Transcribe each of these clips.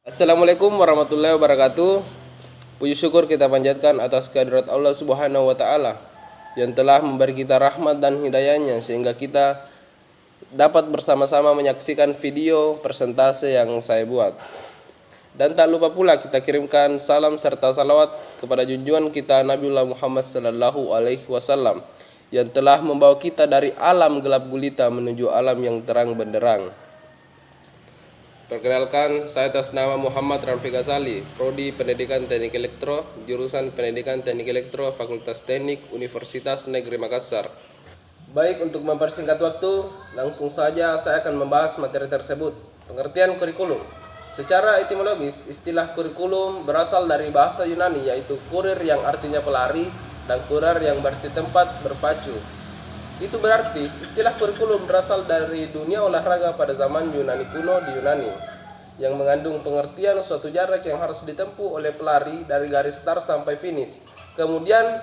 Assalamualaikum warahmatullahi wabarakatuh. Puji syukur kita panjatkan atas kehadirat Allah Subhanahu wa taala yang telah memberi kita rahmat dan hidayahnya sehingga kita dapat bersama-sama menyaksikan video presentase yang saya buat. Dan tak lupa pula kita kirimkan salam serta salawat kepada junjungan kita Nabiullah Muhammad sallallahu alaihi wasallam yang telah membawa kita dari alam gelap gulita menuju alam yang terang benderang. Perkenalkan, saya atas nama Muhammad Rafiq Ghazali, Prodi Pendidikan Teknik Elektro, jurusan Pendidikan Teknik Elektro, Fakultas Teknik, Universitas Negeri Makassar. Baik, untuk mempersingkat waktu, langsung saja saya akan membahas materi tersebut. Pengertian kurikulum. Secara etimologis, istilah kurikulum berasal dari bahasa Yunani, yaitu kurir yang artinya pelari dan kurar yang berarti tempat berpacu. Itu berarti istilah kurikulum berasal dari dunia olahraga pada zaman Yunani kuno di Yunani, yang mengandung pengertian suatu jarak yang harus ditempuh oleh pelari dari garis start sampai finish. Kemudian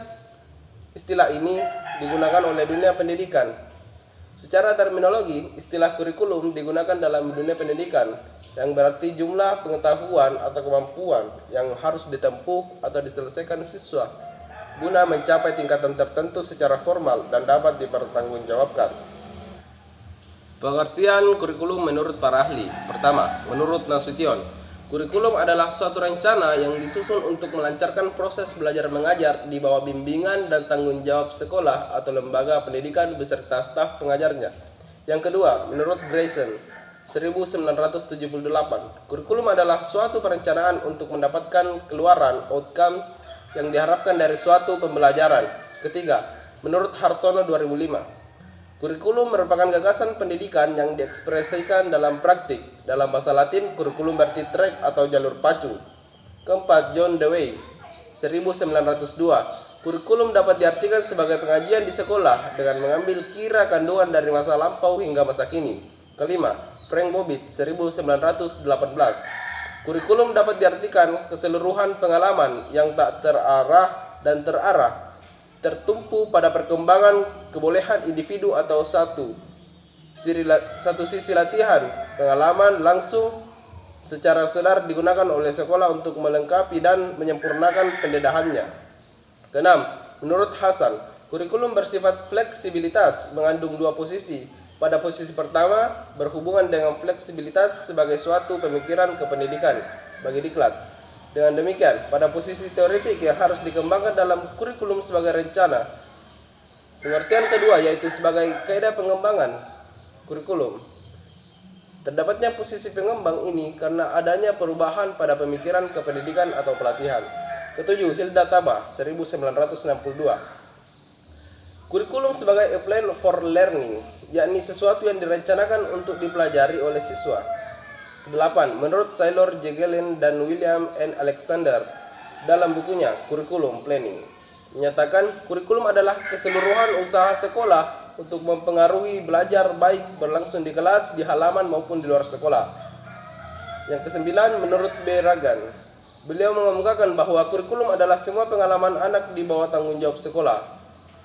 istilah ini digunakan oleh dunia pendidikan. Secara terminologi, istilah kurikulum digunakan dalam dunia pendidikan, yang berarti jumlah pengetahuan atau kemampuan yang harus ditempuh atau diselesaikan siswa guna mencapai tingkatan tertentu secara formal dan dapat dipertanggungjawabkan. Pengertian kurikulum menurut para ahli. Pertama, menurut Nasution, kurikulum adalah suatu rencana yang disusun untuk melancarkan proses belajar mengajar di bawah bimbingan dan tanggung jawab sekolah atau lembaga pendidikan beserta staf pengajarnya. Yang kedua, menurut Grayson 1978, kurikulum adalah suatu perencanaan untuk mendapatkan keluaran outcomes yang diharapkan dari suatu pembelajaran. Ketiga, menurut Harsono 2005, kurikulum merupakan gagasan pendidikan yang diekspresikan dalam praktik. Dalam bahasa Latin, kurikulum berarti track atau jalur pacu. Keempat, John Dewey 1902, kurikulum dapat diartikan sebagai pengajian di sekolah dengan mengambil kira kandungan dari masa lampau hingga masa kini. Kelima, Frank Bobbitt 1918, kurikulum dapat diartikan keseluruhan pengalaman yang tak terarah dan tertumpu pada perkembangan kebolehan individu atau satu sisi latihan pengalaman langsung secara sadar digunakan oleh sekolah untuk melengkapi dan menyempurnakan pendedahannya. Keenam, menurut Hasan, kurikulum bersifat fleksibilitas mengandung dua posisi. Pada posisi pertama, berhubungan dengan fleksibilitas sebagai suatu pemikiran kependidikan bagi diklat. Dengan demikian, pada posisi teoretik yang harus dikembangkan dalam kurikulum sebagai rencana. Pengertian kedua yaitu sebagai kaidah pengembangan kurikulum. Terdapatnya posisi pengembang ini karena adanya perubahan pada pemikiran kependidikan atau pelatihan. Ketujuh, Hilda Tabah 1962. Kurikulum sebagai a plan for learning, yakni sesuatu yang direncanakan untuk dipelajari oleh siswa. Kedelapan, menurut Taylor Jegelin dan William N. Alexander dalam bukunya Curriculum Planning, menyatakan kurikulum adalah keseluruhan usaha sekolah untuk mempengaruhi belajar baik berlangsung di kelas, di halaman maupun di luar sekolah. Yang kesembilan, menurut B. Ragan, beliau mengemukakan bahwa kurikulum adalah semua pengalaman anak di bawah tanggung jawab sekolah.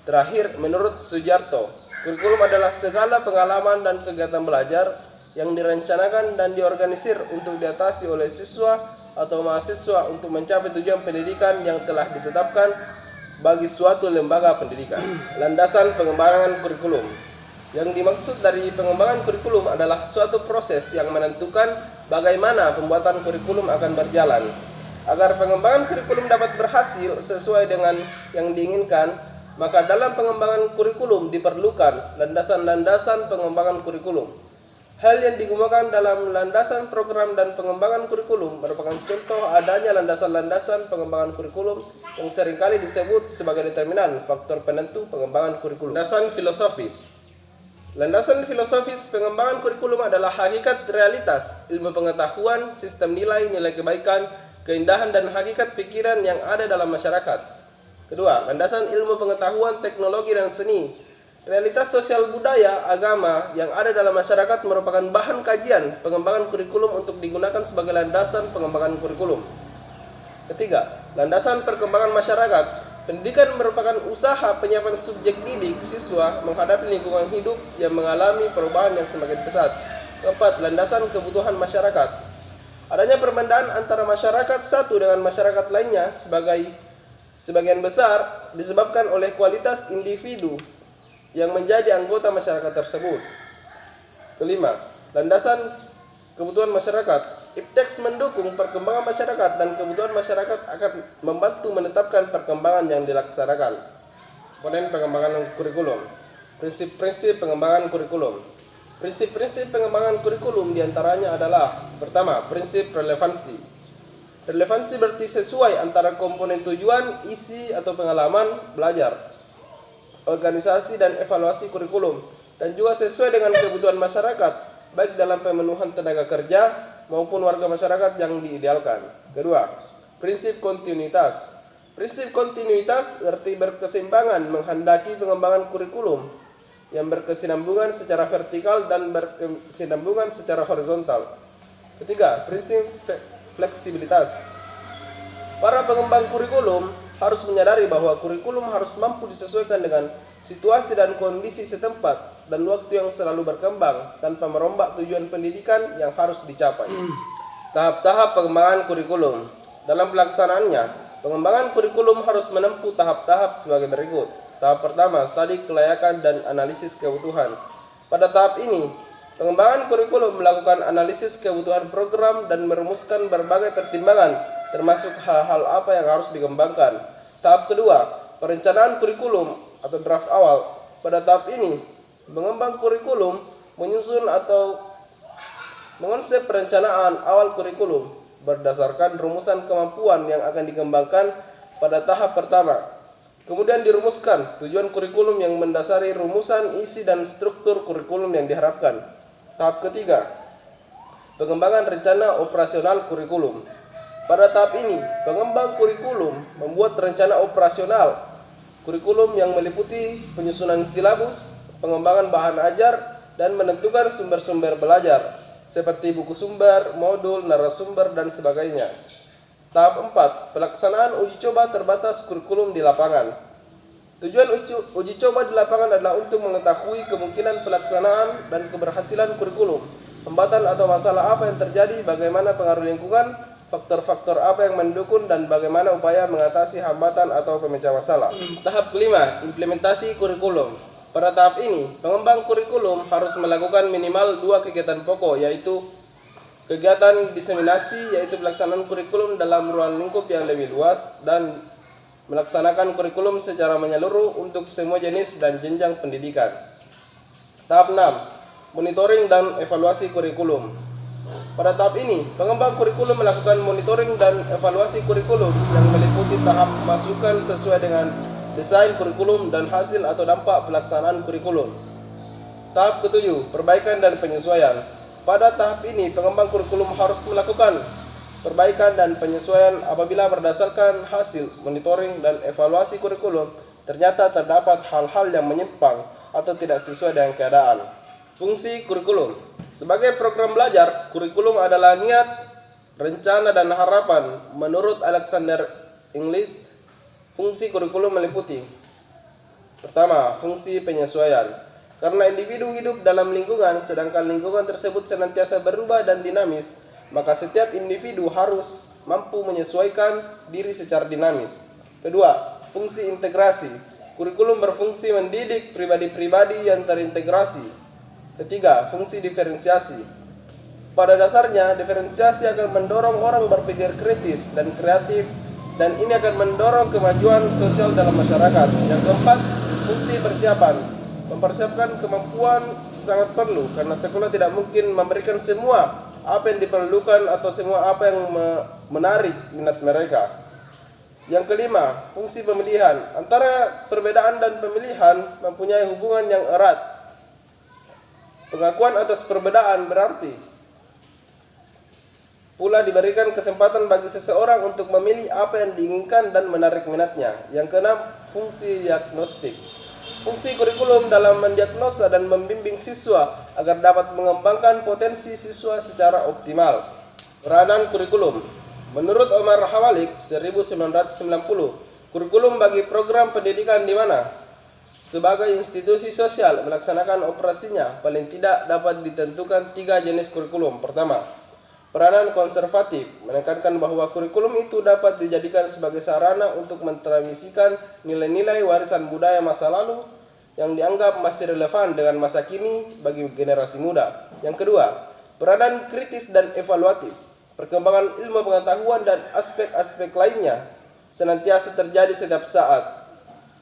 Terakhir, menurut Sujarto, kurikulum adalah segala pengalaman dan kegiatan belajar yang direncanakan dan diorganisir untuk diatasi oleh siswa atau mahasiswa untuk mencapai tujuan pendidikan yang telah ditetapkan bagi suatu lembaga pendidikan. Landasan pengembangan kurikulum. Yang dimaksud dari pengembangan kurikulum adalah suatu proses yang menentukan bagaimana pembuatan kurikulum akan berjalan. Agar pengembangan kurikulum dapat berhasil sesuai dengan yang diinginkan, maka dalam pengembangan kurikulum diperlukan landasan-landasan pengembangan kurikulum. Hal yang digunakan dalam landasan program dan pengembangan kurikulum merupakan contoh adanya landasan-landasan pengembangan kurikulum yang seringkali disebut sebagai determinan faktor penentu pengembangan kurikulum. Landasan filosofis. Landasan filosofis pengembangan kurikulum adalah hakikat realitas, ilmu pengetahuan, sistem nilai, nilai kebaikan, keindahan dan hakikat pikiran yang ada dalam masyarakat. Kedua, landasan ilmu pengetahuan, teknologi dan seni. Realitas sosial budaya, agama yang ada dalam masyarakat merupakan bahan kajian pengembangan kurikulum untuk digunakan sebagai landasan pengembangan kurikulum. Ketiga, landasan perkembangan masyarakat. Pendidikan merupakan usaha penyiapan subjek didik siswa menghadapi lingkungan hidup yang mengalami perubahan yang semakin pesat. Keempat, landasan kebutuhan masyarakat. Adanya perbedaan antara masyarakat satu dengan masyarakat lainnya sebagian besar disebabkan oleh kualitas individu yang menjadi anggota masyarakat tersebut. Kelima, landasan kebutuhan masyarakat. IPTEX mendukung perkembangan masyarakat dan kebutuhan masyarakat akan membantu menetapkan perkembangan yang dilaksanakan. Komponen pengembangan kurikulum. Prinsip-prinsip pengembangan kurikulum. Prinsip-prinsip pengembangan kurikulum diantaranya adalah: pertama, prinsip relevansi. Relevansi berarti sesuai antara komponen tujuan, isi atau pengalaman belajar, organisasi dan evaluasi kurikulum, dan juga sesuai dengan kebutuhan masyarakat, baik dalam pemenuhan tenaga kerja maupun warga masyarakat yang diidealkan. Kedua, prinsip kontinuitas. Prinsip kontinuitas berarti berkeseimbangan menghendaki pengembangan kurikulum yang berkesinambungan secara vertikal dan berkesinambungan secara horizontal. Ketiga, prinsip fleksibilitas. Para pengembang kurikulum harus menyadari bahwa kurikulum harus mampu disesuaikan dengan situasi dan kondisi setempat dan waktu yang selalu berkembang tanpa merombak tujuan pendidikan yang harus dicapai. Tahap-tahap pengembangan kurikulum. Dalam pelaksanaannya, pengembangan kurikulum harus menempuh tahap-tahap sebagai berikut. Tahap pertama, studi kelayakan dan analisis kebutuhan. Pada tahap ini, pengembangan kurikulum melakukan analisis kebutuhan program dan merumuskan berbagai pertimbangan, termasuk hal-hal apa yang harus dikembangkan. Tahap kedua, perencanaan kurikulum atau draft awal. Pada tahap ini, pengembang kurikulum menyusun atau mengonsep perencanaan awal kurikulum berdasarkan rumusan kemampuan yang akan dikembangkan pada tahap pertama. Kemudian dirumuskan tujuan kurikulum yang mendasari rumusan isi dan struktur kurikulum yang diharapkan. Tahap ketiga, pengembangan rencana operasional kurikulum. Pada tahap ini, pengembang kurikulum membuat rencana operasional kurikulum yang meliputi penyusunan silabus, pengembangan bahan ajar, dan menentukan sumber-sumber belajar seperti buku sumber, modul, narasumber, dan sebagainya. Tahap 4, pelaksanaan uji coba terbatas kurikulum di lapangan. Tujuan uji coba di lapangan adalah untuk mengetahui kemungkinan pelaksanaan dan keberhasilan kurikulum, hambatan atau masalah apa yang terjadi, bagaimana pengaruh lingkungan, faktor-faktor apa yang mendukung, dan bagaimana upaya mengatasi hambatan atau pemecah masalah. Tahap kelima, implementasi kurikulum. Pada tahap ini, pengembang kurikulum harus melakukan minimal 2 kegiatan pokok, yaitu kegiatan diseminasi, yaitu pelaksanaan kurikulum dalam ruang lingkup yang lebih luas, dan melaksanakan kurikulum secara menyeluruh untuk semua jenis dan jenjang pendidikan. Tahap 6, monitoring dan evaluasi kurikulum. Pada tahap ini, pengembang kurikulum melakukan monitoring dan evaluasi kurikulum yang meliputi tahap masukan sesuai dengan desain kurikulum dan hasil atau dampak pelaksanaan kurikulum. Tahap ketujuh, perbaikan dan penyesuaian. Pada tahap ini, pengembang kurikulum harus melakukan perbaikan dan penyesuaian apabila berdasarkan hasil monitoring dan evaluasi kurikulum ternyata terdapat hal-hal yang menyimpang atau tidak sesuai dengan keadaan. Fungsi kurikulum. Sebagai program belajar, kurikulum adalah niat, rencana, dan harapan. Menurut Alexander Inglis, fungsi kurikulum meliputi: pertama, fungsi penyesuaian. Karena individu hidup dalam lingkungan, sedangkan lingkungan tersebut senantiasa berubah dan dinamis, maka setiap individu harus mampu menyesuaikan diri secara dinamis. Kedua, fungsi integrasi. Kurikulum berfungsi mendidik pribadi-pribadi yang terintegrasi. Ketiga, fungsi diferensiasi. Pada dasarnya, diferensiasi akan mendorong orang berpikir kritis dan kreatif, dan ini akan mendorong kemajuan sosial dalam masyarakat. Yang keempat, fungsi persiapan. Mempersiapkan kemampuan sangat perlu, karena sekolah tidak mungkin memberikan semua apa yang diperlukan atau semua apa yang menarik minat mereka. Yang kelima, fungsi pemilihan. Antara perbedaan dan pemilihan mempunyai hubungan yang erat. Pengakuan atas perbedaan berarti pula diberikan kesempatan bagi seseorang untuk memilih apa yang diinginkan dan menarik minatnya. Yang keenam, fungsi diagnostik. Fungsi kurikulum dalam mendiagnosa dan membimbing siswa agar dapat mengembangkan potensi siswa secara optimal. Peranan kurikulum. Menurut Omar Hawalik 1990, kurikulum bagi program pendidikan di mana sebagai institusi sosial melaksanakan operasinya paling tidak dapat ditentukan 3 jenis kurikulum. Pertama, Peranan konservatif menekankan bahwa kurikulum itu dapat dijadikan sebagai sarana untuk mentransmisikan nilai-nilai warisan budaya masa lalu yang dianggap masih relevan dengan masa kini bagi generasi muda. Yang kedua, peranan kritis dan evaluatif. Perkembangan ilmu pengetahuan dan aspek-aspek lainnya senantiasa terjadi setiap saat.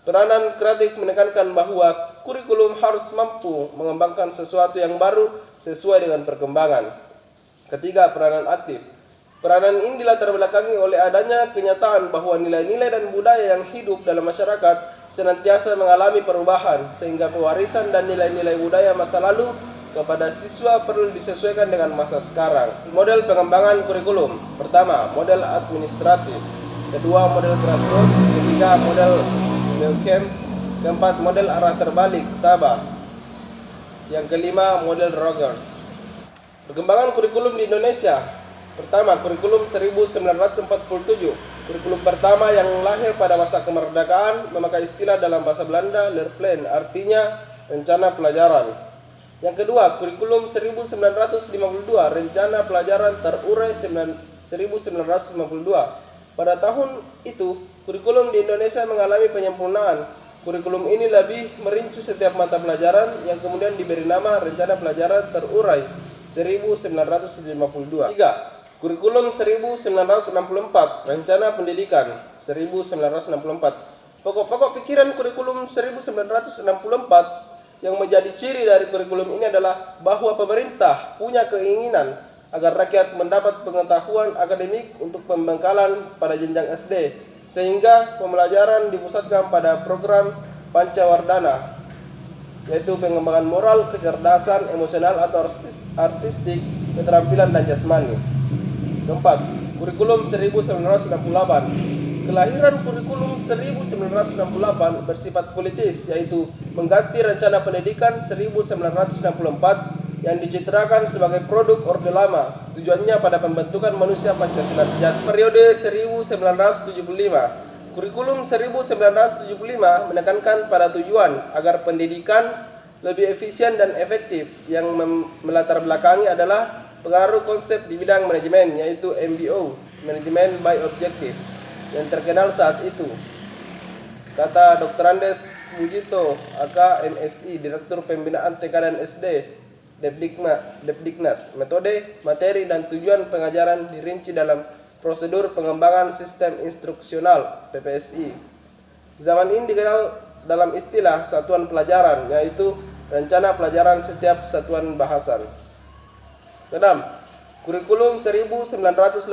Peranan kreatif menekankan bahwa kurikulum harus mampu mengembangkan sesuatu yang baru sesuai dengan perkembangan. Ketiga, peranan aktif. Peranan ini dilatar belakangi oleh adanya kenyataan bahwa nilai-nilai dan budaya yang hidup dalam masyarakat senantiasa mengalami perubahan, sehingga pewarisan dan nilai-nilai budaya masa lalu kepada siswa perlu disesuaikan dengan masa sekarang. Model pengembangan kurikulum. Pertama, model administratif. Kedua, model grassroots. Ketiga, model Biocamp. Keempat, model arah terbalik, Tabah. Yang kelima, model Rogers. Perkembangan kurikulum di Indonesia. Pertama, kurikulum 1947. Kurikulum pertama yang lahir pada masa kemerdekaan memakai istilah dalam bahasa Belanda Leerplan, artinya rencana pelajaran. Yang kedua, kurikulum 1952, rencana pelajaran terurai 1952. Pada tahun itu, kurikulum di Indonesia mengalami penyempurnaan. Kurikulum ini lebih merinci setiap mata pelajaran yang kemudian diberi nama rencana pelajaran terurai 1952. 3. Kurikulum 1964, rencana pendidikan 1964. Pokok-pokok pikiran kurikulum 1964 yang menjadi ciri dari kurikulum ini adalah bahwa pemerintah punya keinginan agar rakyat mendapat pengetahuan akademik untuk pembekalan pada jenjang SD, sehingga pembelajaran dipusatkan pada program Pancawardhana, yaitu pengembangan moral, kecerdasan, emosional atau artistik, keterampilan dan jasmani. Keempat, kurikulum 1968. Kelahiran kurikulum 1968 bersifat politis, yaitu mengganti rencana pendidikan 1964 yang dicitrakan sebagai produk Orde Lama. Tujuannya pada pembentukan manusia Pancasila sejati. Periode 1975. Kurikulum 1975 menekankan pada tujuan agar pendidikan lebih efisien dan efektif. Yang melatar belakangi adalah pengaruh konsep di bidang manajemen, yaitu MBO, Management by Objective, yang terkenal saat itu. Kata Dr. Andes Bujito, AK MSI, Direktur Pembinaan TK dan SD, Depdiknas. Metode, materi, dan tujuan pengajaran dirinci dalam prosedur pengembangan sistem instruksional PPSI. Zaman ini dikenal dalam istilah satuan pelajaran, yaitu rencana pelajaran setiap satuan bahasan. Keenam, kurikulum 1984.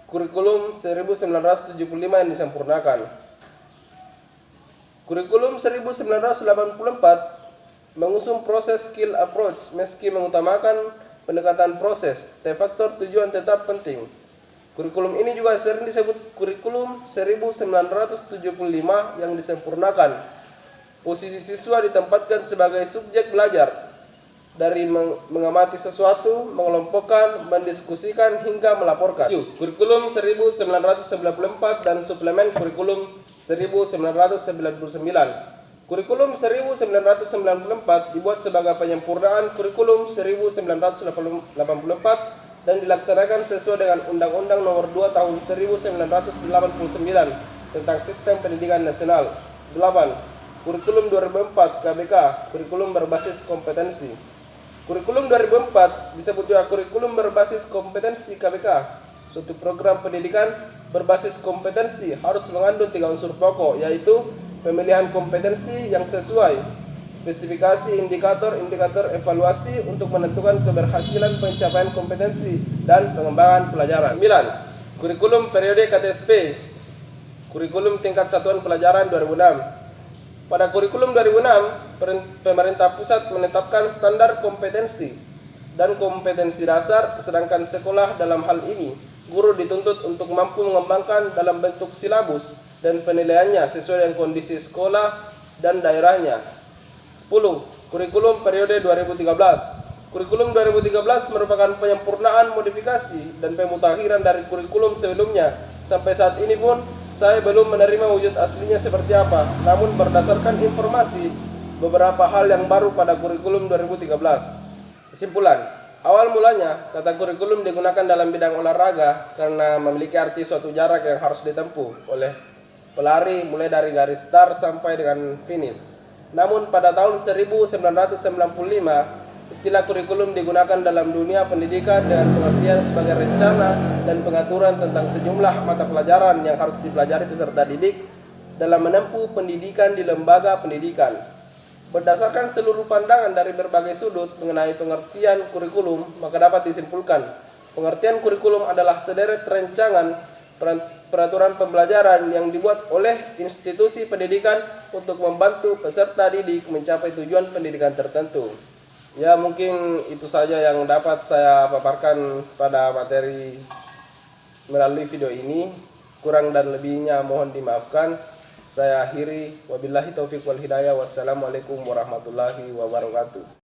Kurikulum 1975 yang disempurnakan. Kurikulum 1984 mengusung proses skill approach meski mengutamakan pendekatan proses. Faktor tujuan tetap penting. Kurikulum ini juga sering disebut kurikulum 1975 yang disempurnakan. Posisi siswa ditempatkan sebagai subjek belajar, dari mengamati sesuatu, mengelompokkan, mendiskusikan, hingga melaporkan. Kurikulum 1994 dan suplemen kurikulum 1999. Kurikulum 1994 dibuat sebagai penyempurnaan kurikulum 1984 dan dilaksanakan sesuai dengan Undang-Undang Nomor 2 Tahun 1989 tentang Sistem Pendidikan Nasional. 8. Kurikulum 2004 KBK, kurikulum berbasis kompetensi. Kurikulum 2004 disebut juga kurikulum berbasis kompetensi KBK. Suatu program pendidikan berbasis kompetensi harus mengandung 3 unsur pokok, yaitu pemilihan kompetensi yang sesuai, spesifikasi indikator evaluasi untuk menentukan keberhasilan pencapaian kompetensi, dan pengembangan pelajaran. 9. Kurikulum periode KTSP, kurikulum tingkat satuan pelajaran 2006. Pada kurikulum 2006, pemerintah pusat menetapkan standar kompetensi dan kompetensi dasar, sedangkan sekolah dalam hal ini, guru dituntut untuk mampu mengembangkan dalam bentuk silabus dan penilaiannya sesuai dengan kondisi sekolah dan daerahnya. 10. Kurikulum periode 2013. Kurikulum 2013 merupakan penyempurnaan, modifikasi, dan pemutakhiran dari kurikulum sebelumnya. Sampai saat ini pun saya belum menerima wujud aslinya seperti apa, namun berdasarkan informasi, beberapa hal yang baru pada kurikulum 2013. Kesimpulan, Awal mulanya, kata kurikulum digunakan dalam bidang olahraga karena memiliki arti suatu jarak yang harus ditempuh oleh pelari mulai dari garis start sampai dengan finish. Namun pada tahun 1995, istilah kurikulum digunakan dalam dunia pendidikan dengan pengertian sebagai rencana dan pengaturan tentang sejumlah mata pelajaran yang harus dipelajari peserta didik dalam menempuh pendidikan di lembaga pendidikan. Berdasarkan seluruh pandangan dari berbagai sudut mengenai pengertian kurikulum, maka dapat disimpulkan pengertian kurikulum adalah sederet rancangan peraturan pembelajaran yang dibuat oleh institusi pendidikan untuk membantu peserta didik mencapai tujuan pendidikan tertentu. Ya, mungkin itu saja yang dapat saya paparkan pada materi melalui video ini. Kurang dan lebihnya mohon dimaafkan. Saya akhiri, wabillahi taufiq wal hidayah. Wassalamualaikum warahmatullahi wabarakatuh.